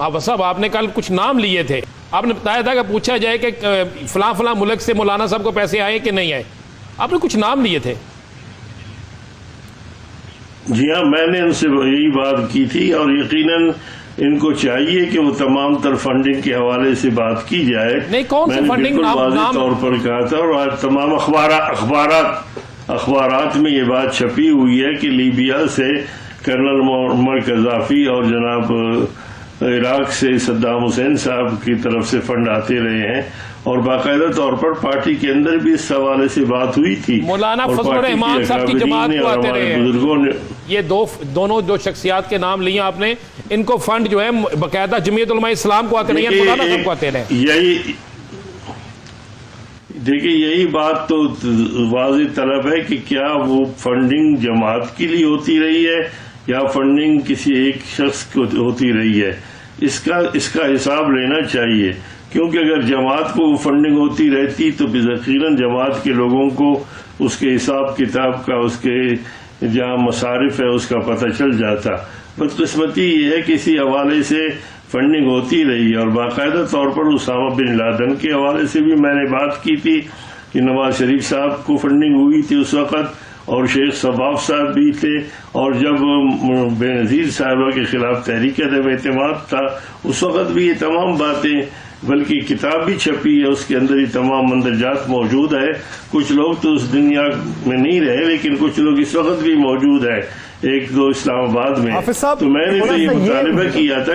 حافظ صاحب آپ نے کل کچھ نام لیے تھے، آپ نے بتایا تھا کہ پوچھا جائے کہ فلاں فلاں ملک سے مولانا صاحب کو پیسے آئے کہ نہیں آئے، آپ نے کچھ نام لیے تھے۔ جی ہاں، میں نے ان سے یہی بات کی تھی، اور یقیناً ان کو چاہیے کہ وہ تمام تر فنڈنگ کے حوالے سے بات کی جائے۔ نہیں، کون سی فنڈنگ؟ میں نے بالکل واضح طور پر کہا تھا، اور آج تمام اخبارات میں یہ بات چھپی ہوئی ہے کہ لیبیا سے کرنل معمر قذافی اور جناب عراق سے صدام حسین صاحب کی طرف سے فنڈ آتے رہے ہیں، اور باقاعدہ طور پر پارٹی کے اندر بھی اس حوالے سے بات ہوئی تھی۔ مولانا فضل الرحمان صاحب کی جماعت کو آتے رہے ہیں، بزرگوں نے یہ دونوں جو شخصیات کے نام لیے آپ نے، ان کو فنڈ جو ہے باقاعدہ جمعیت علماء اسلام کو آتے رہے ہیں، مولانا صاحب کو آتے رہے۔ دیکھیے یہی بات تو واضح طلب ہے کہ کیا وہ فنڈنگ جماعت کے لیے ہوتی رہی ہے یا فنڈنگ کسی ایک شخص کو ہوتی رہی ہے، اس کا حساب لینا چاہیے، کیونکہ اگر جماعت کو فنڈنگ ہوتی رہتی تو یقیناً جماعت کے لوگوں کو اس کے حساب کتاب کا، اس کے جہاں مصارف ہے اس کا پتہ چل جاتا۔ بدقسمتی یہ ہے کہ اسی حوالے سے فنڈنگ ہوتی رہی ہے، اور باقاعدہ طور پر اسامہ بن لادن کے حوالے سے بھی میں نے بات کی تھی کہ نواز شریف صاحب کو فنڈنگ ہوئی تھی اس وقت، اور شیخ صباف صاحب بھی تھے، اور جب بے نظیر صاحبہ کے خلاف تحریک عدم اعتماد تھا اس وقت بھی یہ تمام باتیں، بلکہ کتاب بھی چھپی ہے، اس کے اندر یہ تمام مندرجات موجود ہے۔ کچھ لوگ تو اس دنیا میں نہیں رہے، لیکن کچھ لوگ اس وقت بھی موجود ہے، ایک دو اسلام آباد میں۔ تو میں نے تو یہ مطالبہ کیا تھا